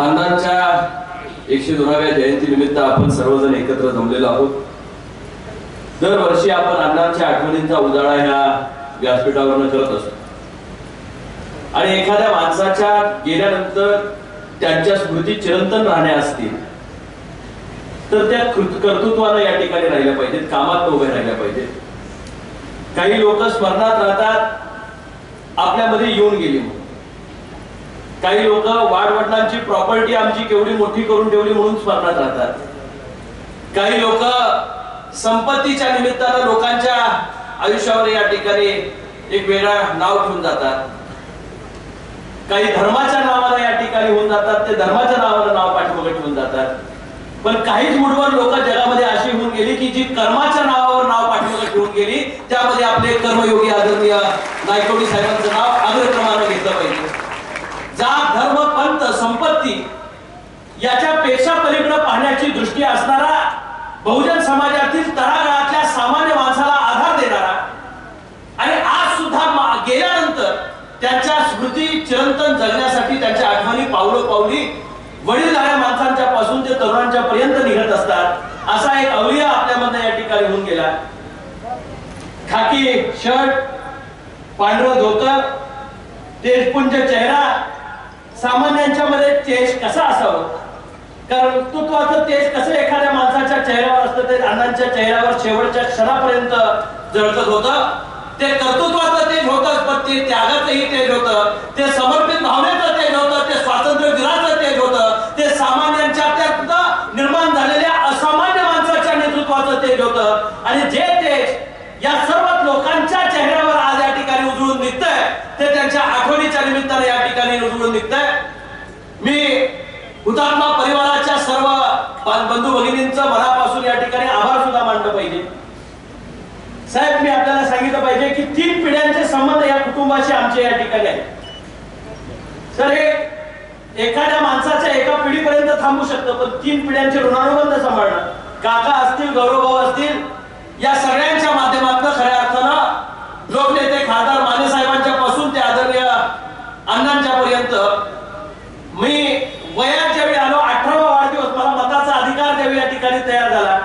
अण्णांच्या 102व्या जयंतीनिमित्त आपण सर्वजण एकत्र जमलेलो आहोत। दरवर्षी आपण अण्णांच्या आठवणींचा उजाळा ह्या व्यासपीठावरून करत असतो आणि एखाद्या माणसाच्या गेल्यानंतर त्यांच्या स्मृती चिरंतन राहण्या असतील तर त्या कर्तृत्वानं या ठिकाणी राहिल्या पाहिजेत, कामात उभे राहिल्या पाहिजेत। काही लोक स्मरणात राहतात आपल्यामध्ये येऊन गेली म्हणून, काही लोक वाडवडिलांची प्रॉपर्टी आमची केवढी मोठी करून ठेवली म्हणून स्मरणात राहतात, काही लोक संपत्तीच्या निमित्तानं लोकांच्या आयुष्यावर या ठिकाणी एक वेगळा नाव ठेवून जातात, काही धर्माच्या नावाने या ठिकाणी होऊन जातात, ते धर्माच्या नावाने नाव पाठीमागे ठेवून जातात। पण काहीच मुठभर लोक जगामध्ये अशी होऊन गेली की जी कर्माच्या नावावर नाव पाठीमागे ठेवून गेली, त्यामध्ये आपले कर्मयोगी आदरणीय नायकवडी साहेबांचं नाव अग्रक्रमाने घेतलं पाहिजे। जात धर्म पंथ संपत्ती याच्यापेक्षा पलीकडे पाहण्याची दृष्टी असणारा, बहुजन समाजातील तळागाळातल्या सामान्य माणसाला आधार देणारा आणि आज सुद्धा गेल्यानंतर त्यांच्या स्मृती चिरंतन जगण्यासाठी त्यांच्या आठवणी पावलोपावली वडीलधाऱ्या माणसांच्या पासून ते तरुणांच्या पर्यंत निघत असतात। असा एक अवलिया आपल्यामध्ये या ठिकाणी होऊन गेला। खाकी शर्ट, पांढरं धोतर, तेजपुंज चेहरा, सामान्यांच्या मध्ये तेज कसा असावं, कर्तृत्वाचं तेज कसं एखाद्या माणसाच्या चेहऱ्यावर असतं ते अण्णांच्या चेहऱ्यावर शेवटच्या क्षणापर्यंत झळकत होतं। ते कर्तृत्वाचं तेज होतं, पण ते त्यागाचंही तेज होतं, ते समर्पित भावनेचं तेज होतं, ते स्वातंत्र्यवीराचं तेज होतं, ते सामान्यांच्या त्यात निर्माण झालेल्या असामान्य माणसाच्या नेतृत्वाचं तेज होतं। आणि जे तेज या सर्व लोकांच्या चेहऱ्यावर आज या ठिकाणी उजळून निघतंय ते त्यांच्या आठवणीच्या निमित्ताने या ठिकाणी उजळून निघतंय। मी हुतात्मा परिवाराच्या सर्व बंधू भगिनींचं मनापासून या ठिकाणी आभार सुद्धा मानलं पाहिजे। साहेब, मी आपल्याला सांगितलं पाहिजे की 3 पिढ्यांचे संबंध या कुटुंबाशी आमचे या ठिकाणी आहेत। सर, हे एखाद्या माणसाच्या एका पिढीपर्यंत थांबू शकतं, पण 3 पिढ्यांचे ऋणानुबंध सांभाळणं, काका असतील, गौरवभाऊ असतील, या सगळ्यांच्या माध्यमातून खऱ्या अर्थानं लोकनेते खासदार माने साहेबांच्या पासून ते आदरणीय अण्णांच्या पर्यंत मी वयात ज्यावेळी आलो, 18वा वाढदिवस, मला मताचा अधिकार ज्यावेळी या ठिकाणी तयार झाला,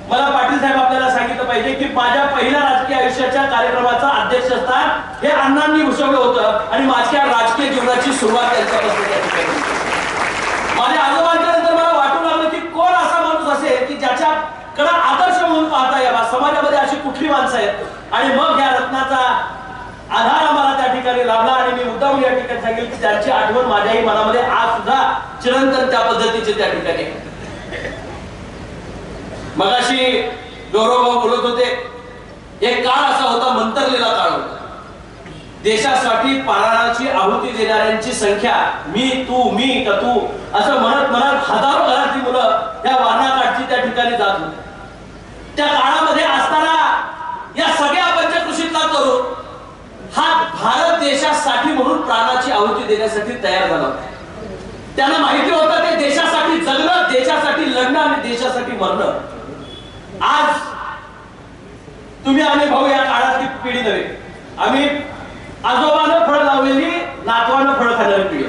मला पाटील साहेब आपल्याला सांगितलं पाहिजे की माझ्या पहिल्या राजकीय आयुष्याच्या कार्यक्रमाचं अध्यक्षस्थान हे अण्णांनी भूषवलं होतं आणि माझ्या राजकीय जीवनाची सुरुवात त्यांच्यापासून त्या ठिकाणी। माझ्या आजोबांच्या नंतर मला वाटू लागलं की कोण असा माणूस असेल की ज्याच्याकडे आदर्श म्हणून पाहता यावा, समाजामध्ये अशी कुठली माणसं आहेत। आणि मग या रत्नाचा आधार आम्हाला त्या ठिकाणी लाभला आणि मी मुद्दाम या ठिकाणी सांगेल की त्यांची आठवण माझ्याही मनामध्ये आज सुद्धा चिरंतन त्या पद्धतीचे त्या ठिकाणी। मगाशी गौरवभाऊ बोलत होते, एक काळ असा होता, मंतरलेला काळ होता, देशासाठी प्राणाची आहुती देणाऱ्यांची संख्या मी तू मी का तू असं म्हणत म्हणत हजारो घरातली मुलं त्या वारणाकाठची त्या ठिकाणी जात होती। त्या काळामध्ये असताना या सगळ्या पंचकृषीतला तरुण हा भारत देशासाठी म्हणून प्राणाची आहुती देण्यासाठी तयार झाला होता। त्यांना माहिती होतं ते देशासाठी जगणं, देशासाठी लढणं आणि देशासाठी मरणं। आज तुम्ही आम्ही भाऊ या काळातली पिढी नव्हे, आम्ही आजोबानं फळ लावलेली, नातवानं फळ खाणारी पिढी।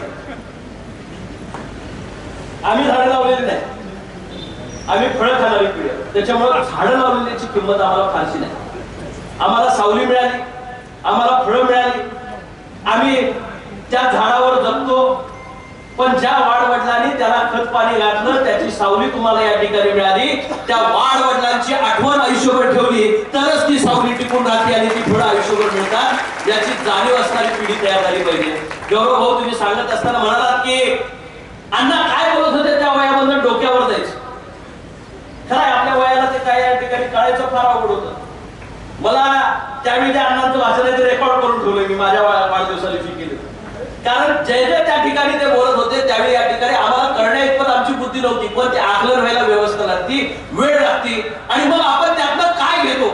आम्ही झाडं लावलेली नाही, आम्ही फळ खाणारी पिढी। त्याच्यामुळे झाडं लावलेल्याची किंमत आम्हाला फारशी नाही। आम्हाला सावली मिळाली, आम्हाला फळं मिळाली, आम्ही त्या झाडावर जगतो, पण ज्या वाडवडिलांनी त्याला खत पाणी घातलं त्याची सावली तुम्हाला या ठिकाणी मिळाली, त्या वाडवडिलांची आठवण आयुष्यभर ठेवली तरच ती सावली टिकून राहते आणि ती फळं आयुष्यभर मिळतात, याची जाणीव असणारी पिढी तयार झाली पाहिजे। गौरव भाऊ, तुम्ही सांगत असताना म्हणालात की अण्णा काय बोलत होते त्या वयामधून डोक्यावर जायचं। खरं आपल्या वयाला ते काय या ठिकाणी कळायचं फार अवघड होतं। मला त्यावेळी त्या अण्णांचं भाषण रेकॉर्ड करून ठेवलं मी माझ्या वाढदिवसा दिवशी केलं, कारण जे जे त्या ठिकाणी ते बोलत होते त्यावेळी या ठिकाणी आम्हाला करण्याइतपत आमची बुद्धी नव्हती, पण ते आकलन व्हायला व्यवस्था लागती, वेळ लागती आणि मग आपण त्यातनं काय घेतो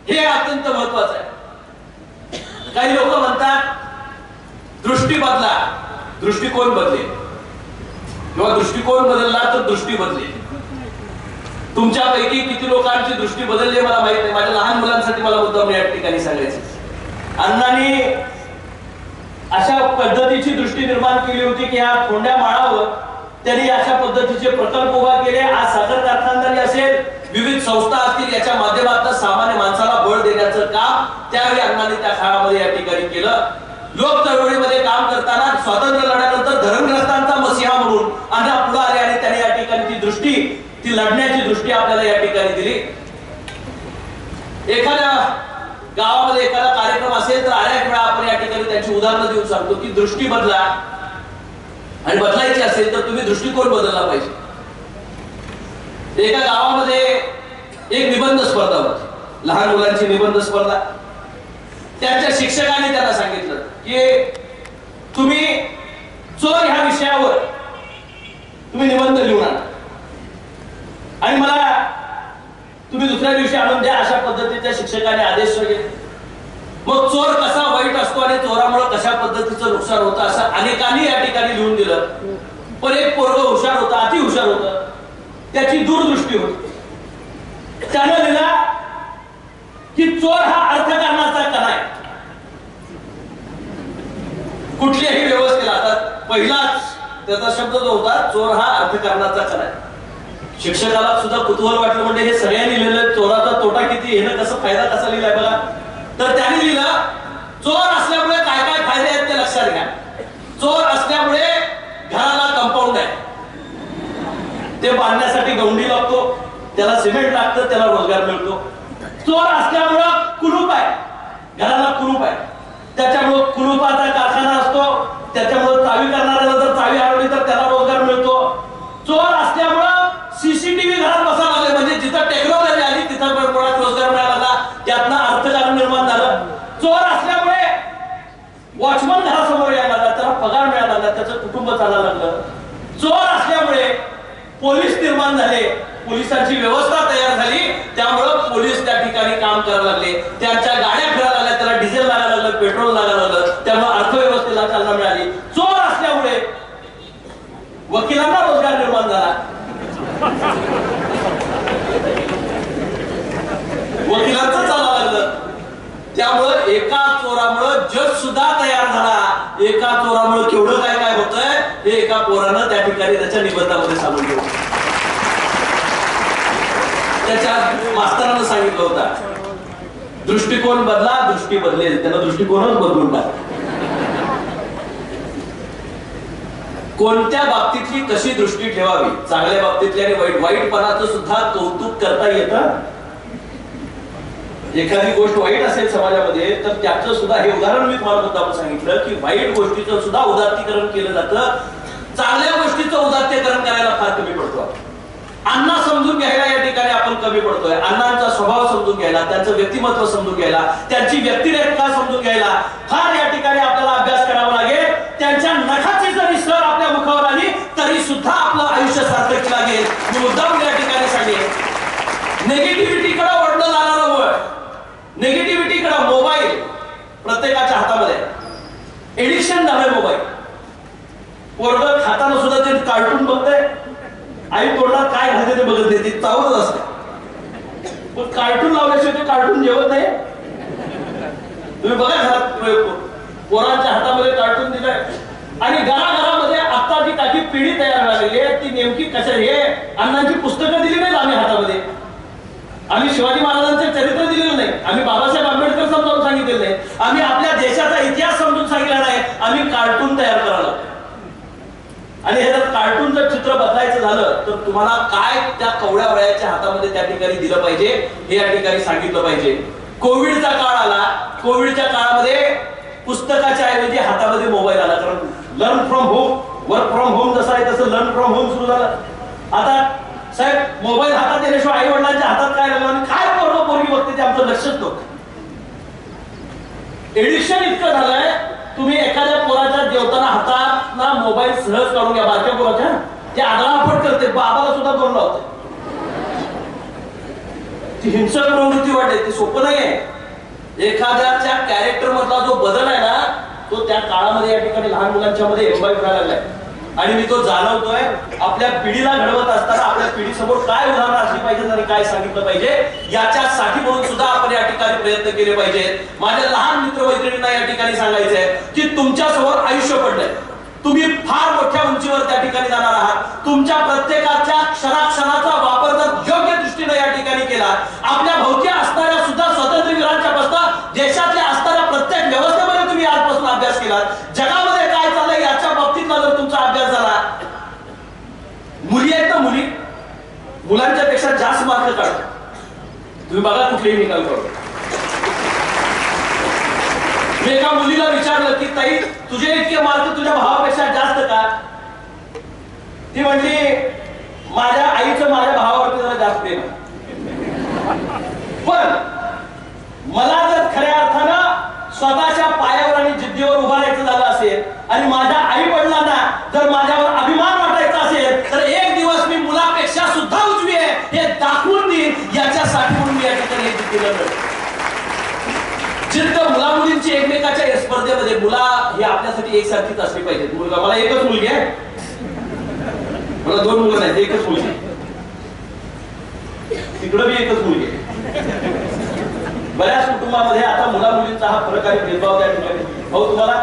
हे अत्यंत महत्वाचं आहे। काही लोक म्हणतात दृष्टी बदला, दृष्टिकोन बदलेल, किंवा दृष्टिकोन बदलला तर दृष्टी बदलेल। तुमच्यापैकी किती लोकांची दृष्टी बदलली मला माहित नाही, माझ्या लहान मुलांसाठी मला मुद्दाम या ठिकाणी सांगायचं, अण्णांनी अशा पद्धतीची दृष्टी निर्माण केली होती की ह्या कोंड्या माळावर त्यांनी अशा पद्धतीचे प्रकल्प उभा केले. आज साखर कारखानदारी असेल, विविध संस्था असतील, याच्या माध्यमातून सामान्य माणसाला बळ देण्याचं काम त्यावेळी अण्णांनी त्या काळामध्ये या ठिकाणी केलं. लोक चळवळीमध्ये काम करताना स्वातंत्र्य लढ्यानंतर धरणग्रस्तांचा मसीहा म्हणून अण्णा पुढे आले आणि त्यांनी या ठिकाणी ती दृष्टी, ती लढण्याची दृष्टी आपल्याला या ठिकाणी दिली. एखाद्या गावामध्ये एखादा कार्यक्रम असेल तर अनेक वेळा आपण या ठिकाणी त्याची उदाहरणं देऊन सांगतो की दृष्टी बदला, आणि बदलायची असेल तर तुम्ही दृष्टिकोन बदलला पाहिजे. एका गावामध्ये एक निबंध स्पर्धा होती, लहान मुलांची निबंध स्पर्धा. त्यांच्या शिक्षकांनी त्यांना सांगितलं की तुम्ही चोर ह्या विषयावर तुम्ही निबंध लिहून आणा आणि मला तुम्ही दुसऱ्या दिवशी आणून द्या. अशा पद्धतीच्या शिक्षकाने आदेश केले. मग चोर कसा वाईट असतो आणि चोरामुळे कशा पद्धतीचं नुकसान होतं असं अनेकांनी या ठिकाणी लिहून दिलं. पण एक पोरग हुशार होता, अति हुशार होतं, त्याची दूरदृष्टी होती. त्यानं लिहिला की चोर हा अर्थकारणाचा कणा आहे. कुठल्याही व्यवस्थेला आता पहिलाच त्याचा शब्द जो होता, चोर हा अर्थकारणाचा कणा आहे. शिक्षकाला सुद्धा कुतूहल वाटलं, म्हणजे हे सगळ्यांनी लिहिलं, चोराचा तोटा किती, हे कसं फायदा कसा लिहिलाय बघा. तर त्याने लिहिलं, चोर असल्यामुळे काय काय फायदे आहेत ते लक्षात घ्या. चोर असल्यामुळे घराला कंपाऊंड आहे, ते बांधण्यासाठी गवंडी लागतो, त्याला सिमेंट लागतं, त्याला रोजगार मिळतो. चोर असल्यामुळं कुलूप आहे, घराला कुलूप आहे, त्याच्यामुळे कुलूपाचा कारखाना असतो, त्याच्यामुळे चावी करणाऱ्याला जर चावी हरवली तर त्याला रोजगार मिळतो. चोर असल्यामुळं सीसीटीव्ही घरात बसायला लागले, म्हणजे जिथं टेक्नॉलॉजी आली तिथं कोणाला रोजगार मिळाला, त्यातनं अर्थकारण निर्माण झालं. चोर असल्यामुळे वॉचमन घरासमोर यायला लागला, त्याला पगार मिळायला लागला, त्याचं कुटुंब चालायला लागलं. चोर असल्यामुळे पोलीस निर्माण झाले, पोलिसांची व्यवस्था तयार झाली, त्यामुळं पोलीस त्या ठिकाणी काम करायला लागले, त्यांच्या गाड्या फिरायला लागल्या, त्याला डिझेल लागायला लागलं, पेट्रोल लागायला लागलं, त्यामुळे अर्थव्यवस्थेला चालना मिळाली. चोर असल्यामुळे वकिलांना रोजगार निर्माण झाला, वकिलांचं चालायला लागलं. त्यामुळं एका चोरामुळं जग सुद्धा तयार झाला. एका चोरामुळं केवढं काय काय होतंय हे एका पोरानं त्या ठिकाणी त्याच्या निबंधामध्ये सांगून ठेवलं. त्याच्या मास्तरानं सांगितलं होता, दृष्टिकोन बदला, दृष्टी बदलेल. त्यानं दृष्टिकोनच बदलून टाकला. कोणत्या बाबतीतली कशी दृष्टी ठेवावी, चांगल्या बाबतीतली आणि वाईटपणाचं सुद्धा कौतुक करता येतं. एखादी गोष्ट वाईट असेल समाजामध्ये तर त्याचं सुद्धा, हे उदाहरण मी तुम्हाला मुद्दाम सांगितलं की वाईट गोष्टीचं सुद्धा उदात्तीकरण केलं जातं, चांगल्या गोष्टीचं उदात्तीकरण करायला फार कमी पडतो. अण्णा समजून घ्यायला या ठिकाणी आपण कमी पडतोय. अण्णांचा स्वभाव समजून घ्यायला, त्यांचं व्यक्तिमत्व समजून घ्यायला, त्यांची व्यक्तिरेखा समजून घ्यायला फार या ठिकाणी आपल्याला अभ्यास करावा लागेल. त्यांच्या नखाची जरी सर आपल्या मुखावर आली तरी सुद्धा आपलं आयुष्य सार्थक लागेल. मी मुद्दाम या ठिकाणी सांगेन, निगेटिव्हिटीकडे ओढलं जाणारं वळ, निगेटिव्हिटीकडे मोबाईल प्रत्येकाच्या हातामध्ये, एडिक्शन झालंय मोबाईल. पोरगं खाताना सुद्धा ते कार्टून बघतंय, आई तोंडात काय घालते ते बघत नाही, ती चावत असते. पण कार्टून लावल्याशिवाय ते कार्टून जेवत नाही. तुम्ही बघा घरात पोरांच्या हातामध्ये कार्टून दिलंय आणि घराघरामध्ये आता जी काही पिढी तयार झालेली आहे ती नेमकी कशा, हे अण्णांची पुस्तकं दिली नाहीत आम्ही हातामध्ये, आम्ही शिवाजी महाराजांचे चरित्र दिलेलं नाही, आम्ही बाबासाहेब आंबेडकर समजावून सांगितलेलं नाही, आम्ही आपल्या देशाचा इतिहास समजून सांगितला नाही, आम्ही कार्टून तयार करायला. आणि हे जर कार्टूनचं चित्र बदलायचं झालं तर तुम्हाला काय त्या कवड्या वयाच्या हातामध्ये त्या ठिकाणी दिलं पाहिजे हे या ठिकाणी सांगितलं पाहिजे. कोविडचा काळ आला, कोविडच्या काळामध्ये पुस्तकाच्या ऐवजी हातामध्ये मोबाईल आला, कारण learn from home, work from home जसं आहे तसं लर्न फ्रॉम होम सुरू झालं. आता साहेब मोबाईल हातात येण्याशिवाय आई वडिलांच्या हातात काय लागलं आणि काय पोरं पोरगी बघते ते आमचं लक्षच नव्हतं. एडिक्शन इतकं झालंय, तुम्ही एखाद्या पोराच्या जेवताना हातात ना मोबाईल सहज काढून घ्या, बारक्या पोराच्या, ते आदळापट करते, बाबाला सुद्धा दोन लावते. ती हिंसक प्रवृत्ती वाटते, ते सोपं नाहीये. एखाद्याच्या कॅरेक्टर मधला जो बदल आहे ना तो त्या काळामध्ये या ठिकाणी लहान मुलांच्या मध्ये एम्बाईब व्हायला लागलाय. आणि मी तो जाणवतोय. आपल्या पिढीला घडवत असताना आपल्या पिढीसमोर काय उदाहरणं असली पाहिजे आणि काय सांगितलं पाहिजे याच्यासाठी म्हणून सुद्धा आपण या ठिकाणी प्रयत्न केले पाहिजेत. माझ्या लहान मित्र मैत्रिणींना या ठिकाणी सांगायचंय की तुमच्या समोर आयुष्य पडलंय, तुम्ही फार मोठ्या उंचीवर त्या ठिकाणी जाणार आहात. तुमच्या प्रत्येकाच्या क्षणाक्षणाचा वापर जर योग्य दृष्टीने या ठिकाणी केला, आपल्या भोवती असणाऱ्या सुद्धा स्वातंत्र्यवीरांच्या बसता देशातल्या असणाऱ्या प्रत्येक व्यवस्थेमध्ये तुम्ही आजपासून अभ्यास केला, जगामध्ये काय चाललंय याच्या बाबतीतला जर तुमचा अभ्यास झाला, मुली आहेत ना, मुलांच्या पेक्षा जास्त मार्क काढतात. तुम्ही बघा कुठलेही निकाल करू. मी एका मुलीला विचारलं की ताई तुझे इतके मार्क तुझ्या भावापेक्षा जास्त का? ती म्हणली माझ्या आईचं माझ्या भावावरती जरा जास्त प्रेम आहे. पण मला जर खऱ्या अर्थानं स्वतःच्या पायावर आणि जिद्दीवर उभा राहायचं झालं असेल आणि माझ्या आई वडिलांना जर माझ्यावर अभिमान वाटायचा असेल तर एक दिवस मी मुलापेक्षा सुद्धा उजवी आहे हे दाखवून देईन, याच्यासाठी म्हणून मी या ठिकाणी जिद्दीला लढतो. जिद्द मुला मुलींची एकमेकाच्या स्पर्धेमध्ये, मुला हे आपल्यासाठी एकसारखीच असली पाहिजे. मुलगा, मला एकच मुलगी आहे, मला 2 मुलं नाहीत, एकच मुलगी, तिकडं बी एकच मुलगी आहे. बऱ्याच कुटुंबामध्ये आता मुला मुलींचा हा फरक आणि भेदभाव त्या ठिकाणी. भाऊ तुम्हाला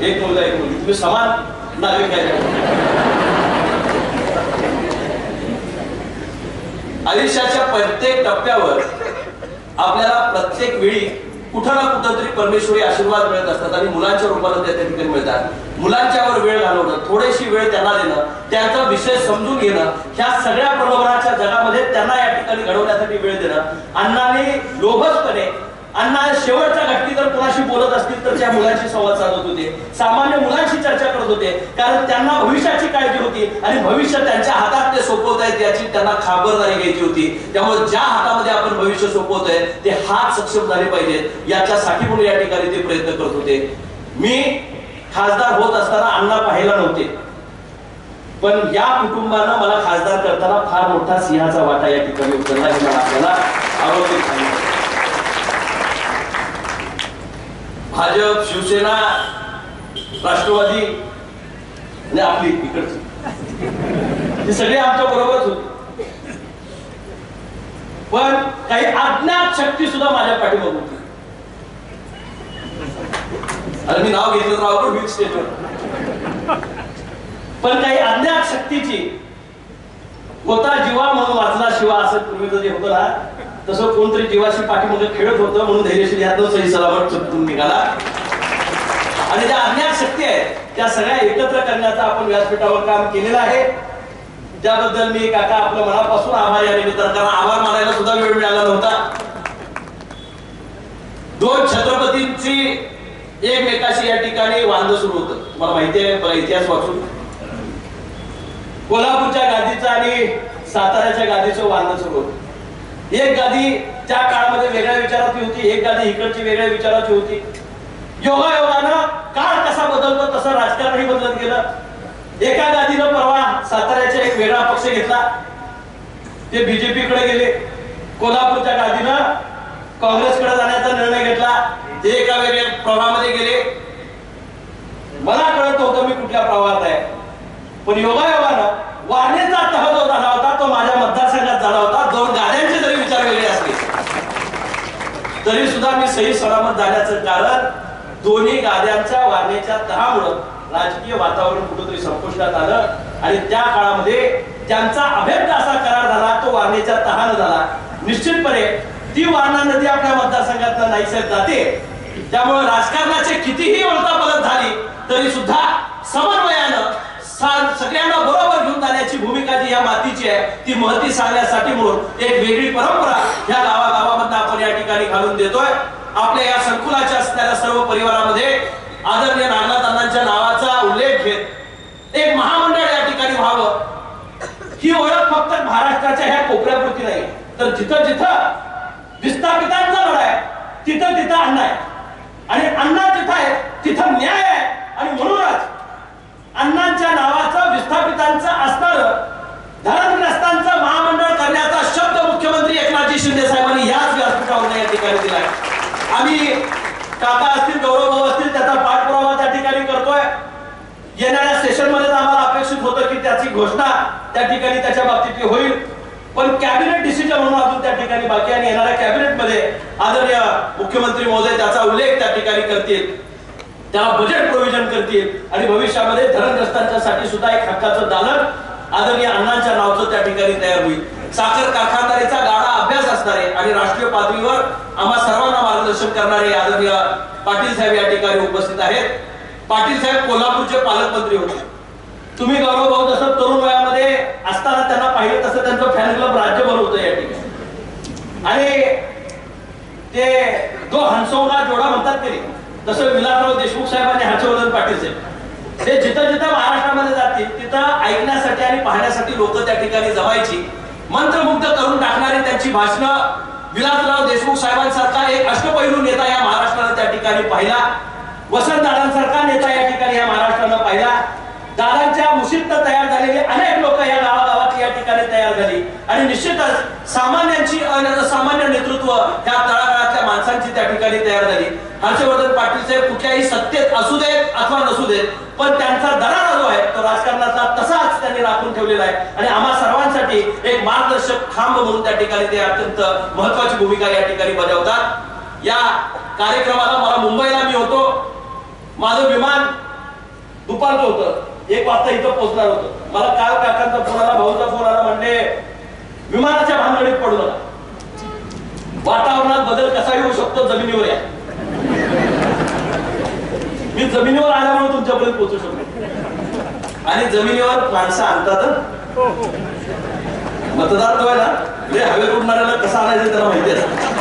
एक मुलगा एक मुलगी, तुम्ही समान नागरिक आहे. आयुष्याच्या प्रत्येक टप्प्यावर आपल्याला प्रत्येक वेळी कुठं ना कुठं तरी परमेश्वरी आशीर्वाद मिळत असतात आणि मुलांच्या रूपानं त्या ठिकाणी मिळतात. मुलांच्यावर वेळ घालवणं, थोडीशी वेळ त्यांना देणं, त्यांचा विषय समजून घेणं, ह्या सगळ्या प्रलोभनाच्या जगामध्ये त्यांना या ठिकाणी घडवण्यासाठी वेळ देणं. अण्णांनी लोभसपणे, अण्णा शेवटच्या घटकी जर कोणाशी बोलत असतील तर त्या मुलांशी संवाद साधत होते, सामान्य मुलांशी चर्चा करत होते, कारण त्यांना भविष्याची काळजी होती आणि भविष्य त्यांच्या हातात ते सोपवतायत याची त्यांना खबरदारी घ्यायची होती. त्यामुळे ज्या हातामध्ये आपण भविष्य सोपवतोय ते हात सक्षम झाले पाहिजेत याच्यासाठी म्हणून या ठिकाणी ते प्रयत्न करत होते. मी खासदार होत असताना अण्णा पाहायला नव्हते, पण या कुटुंबानं मला खासदार करताना फार मोठा सिंहाचा वाटा या ठिकाणी उचलला हे मला आपल्याला आवडते सांगितलं. भाजप, शिवसेना, राष्ट्रवादी आणि आपली इकडची हे सगळे आमच्या बरोबरच होते, पण काही अज्ञात शक्ती सुद्धा माझ्या पाठीमागे होती. आणि मी नाव घेतलं तर अवघड स्टेटवर, पण काही अज्ञात शक्तीची होता जीवा म्हणून वाचला शिवा असं पूर्वीचं जे होतं ना, तसं कोणतरी जीवाशी पाठीमध्ये खेळत होतं म्हणून धैर्यशील यातनं सही सलामत चुकून निघाला. आणि ज्या अज्ञात शक्ती आहेत त्या सगळ्या एकत्र करण्याचा आपण व्यासपीठावर काम केलेलं आहे, त्याबद्दल मी काका आपल्या मनापासून आभार या निमित्तानं, कारण आभार मानायला सुद्धा वेळ मिळाला नव्हता. 2 छत्रपतींची एकमेकाशी या ठिकाणी वांद सुरू होतं, तुम्हाला माहिती आहे इतिहास वाचून. कोल्हापूरच्या गादीचं आणि साताऱ्याच्या गादीचं वांद सुरू होतं. एक गादी त्या काळामध्ये वेगळ्या विचाराची होती, एक गादी इकडची वेगळ्या विचाराची होती. योगायोगानं काळ कसा बदलतो तसं राजकारणही बदलत गेलं. एका गादीनं परवा साताऱ्याचा एक वेगळा पक्ष घेतला, ते बीजेपी कडे गेले. कोल्हापूरच्या गादीनं काँग्रेसकडे जाण्याचा निर्णय घेतला, ते एका वेगळ्या प्रवाहामध्ये गेले. मला कळत नव्हतं मी कुठल्या प्रवाहात आहे, पण योगायोगानं वारणेचा तह जो झाला होता तो माझ्या मतदारसंघात झाला होता. 2 गाद्यांचे जरी विचार वेगळे असले तरी सुद्धा मी सही सलामत झाल्याचं कारण दोन्ही गाद्यांच्या वारणेच्या तहामुळे राजकीय वातावरण कुठेतरी संपुष्टात आलं आणि त्या काळामध्ये त्यांचा अभेद्य असा करार झाला, तो वारणेच्या तहानं झाला. निश्चितपणे ती वारणा नदी आपल्या मतदारसंघात नाहीसे जाते, त्यामुळे राजकारणाचे कितीही उलटापालट झाली तरी सुद्धा समन्वयानं सगळ्यांना बरोबर घेऊन जाण्याची भूमिका जी या मातीची आहे ती महती सांगण्यासाठी म्हणून एक वेगळी परंपरा या गावागावामध्ये आपण या ठिकाणी घालून देतोय. आपल्या या संकुलाच्या असणाऱ्या सर्व परिवारामध्ये आदरणीय नागनाथ अण्णांच्या नावाचा उल्लेख घेत एक महामंडळ या ठिकाणी व्हावं, ही ओळख फक्त महाराष्ट्राच्या ह्या कोपऱ्यापुरती नाही, तर जिथं जिथं विस्थापितांचा लढा आहे तिथं तिथं अण्णा आहे आणि अण्णा जिथं आहे तिथं न्याय आहे. आणि म्हणूनच अण्णांच्या नावाचं विस्थापितांचं असणारं धरणग्रस्तांचं महामंडळ करण्याचा शब्द मुख्यमंत्री एकनाथजी शिंदे साहेबांनी याच व्यासपीठावर या ठिकाणी दिलाय. आम्ही काका असतील, गौरव असतील, त्याचा पाठपुरावा त्या ठिकाणी करतोय. येणाऱ्या सेशन मध्ये आम्हाला अपेक्षित होतं की त्याची घोषणा त्या ठिकाणी त्याच्या बाबतीत होईल, पण कॅबिनेट डिसिजन म्हणून अजून त्या ठिकाणी बाकी आणि येणाऱ्या कॅबिनेट मध्ये आदरणीय मुख्यमंत्री महोदय त्याचा उल्लेख त्या ठिकाणी करतील. त्याला बजेट प्रोव्हिजन करतील आणि भविष्यामध्ये धरणग्रस्तांच्यासाठी सुद्धा एक हक्काचं दालन आदरणीय अण्णांच्या नावाचं त्या ठिकाणी तयार होईल. साखर कारखानदारीचा गाढा अभ्यास असणारे आणि राष्ट्रीय पातळीवर आम्हा सर्वांना मार्गदर्शन करणारे आदरणीय पाटील साहेब या ठिकाणी उपस्थित आहेत. पाटील साहेब कोल्हापूरचे पालकमंत्री होते. तुम्ही गौरव भाऊ जसं तरुण वयामध्ये असताना त्यांना पाहिलं तसं त्यांचं फॅन क्लब राज्यभर होतं या ठिकाणी. आणि ते जो हंसोला जोडा म्हणतात तरी तसं विलासराव देशमुख साहेब आणि हर्षवर्धन पाटील साहेब ते जिथं जिथं महाराष्ट्रामध्ये जातील तिथं ऐकण्यासाठी आणि पाहण्यासाठी लोक त्या ठिकाणी जमायची. मंत्रमुग्ध करून टाकणारी त्यांची भाषणं विलासराव देशमुख साहेबांसारखा एक अष्टपैलू नेता या महाराष्ट्रानं त्या ठिकाणी पाहिला. वसंतदादांसारखा नेता या ठिकाणी या महाराष्ट्रानं पाहिला. दादांच्या मुशीतनं तयार झालेली अनेक लोक या गावागावात या ठिकाणी तयार झाली आणि निश्चितच सामान्यांची असामान्य नेतृत्व त्या तळागाळातल्या माणसांची त्या ठिकाणी तयार झाली. हर्षवर्धन पाटील साहेब कुठल्याही सत्तेत असू देत अथवा नसू देत पण त्यांचा दरारा जो आहे तो राजकारणाचा तसाच त्यांनी राखून ठेवलेला आहे आणि आम्हा सर्वांसाठी एक मार्गदर्शक खांब म्हणून त्या ठिकाणी ते अत्यंत महत्वाची भूमिका या ठिकाणी बजावतात. या कार्यक्रमाला मला मुंबईला मी होतो. माझं विमान दुपारचं होतं. 1 वाजता इथं पोहोचणार होतं. मला काल काकांचा फोन आला, भाऊचा फोन आला, म्हणले विमानाच्या भानगडीत पडू नका, वातावरणात बदल कसा येऊ शकतो, जमिनीवर या. मी जमिनीवर आल्यामुळे तुमच्यापर्यंत पोहोचू शकतो. आणि जमिनीवर माणसं आणतात. मतदार तो आहे ना, म्हणजे हवेत उडणाऱ्याला कसं आणायचं त्याला माहिती असतं.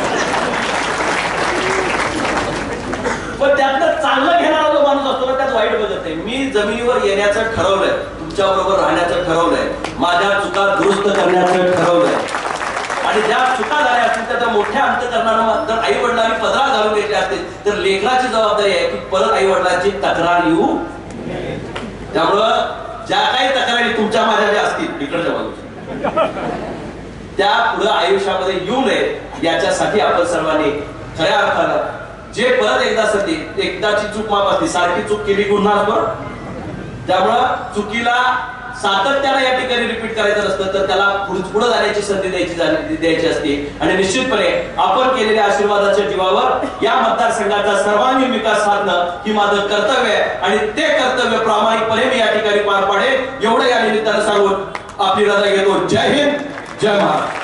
पण त्यातलं चांगलं घेणारा जो माणूस असतो ना त्यात वाईट बघत नाही. मी जमिनीवर येण्याचं ठरवलंय, तुमच्या बरोबर राहण्याचं ठरवलंय, माझ्या चुका दुरुस्त करण्याचं ठरवलंय आणि ज्या चुका झाल्या असतील त्या मोठ्या अंतकरणानं जर आई वडिलांनी पदरा घालून घेतले असतील तर लेकराची जबाबदारी आहे की परत आई वडिलांची तक्रार येऊ. त्यामुळं ज्या काही तक्रारी तुमच्या माझ्या ज्या असतील इकडच्या बाजूच्या त्या पुढे आयुष्यामध्ये येऊ नये याच्यासाठी आपण सर्वांनी खऱ्या अर्थानं जे परत एकदाची चूक माफ असते, सारखी चूक केली गुन्हा असतो. त्यामुळं चुकीला सातत्याने या ठिकाणी रिपीट करायचं नसतं तर त्याला पुढे जाण्याची संधी द्यायची असते. आणि निश्चितपणे आपण केलेल्या आशीर्वादाच्या जीवावर या मतदारसंघाचा सर्वांगीण विकास साधणं ही माझं कर्तव्य आहे आणि ते कर्तव्य प्रामाणिकपणे मी या ठिकाणी पार पाडेल एवढं या निमित्तानं सांगून आपली रजा घेतो. जय हिंद, जय महाराष्ट्र.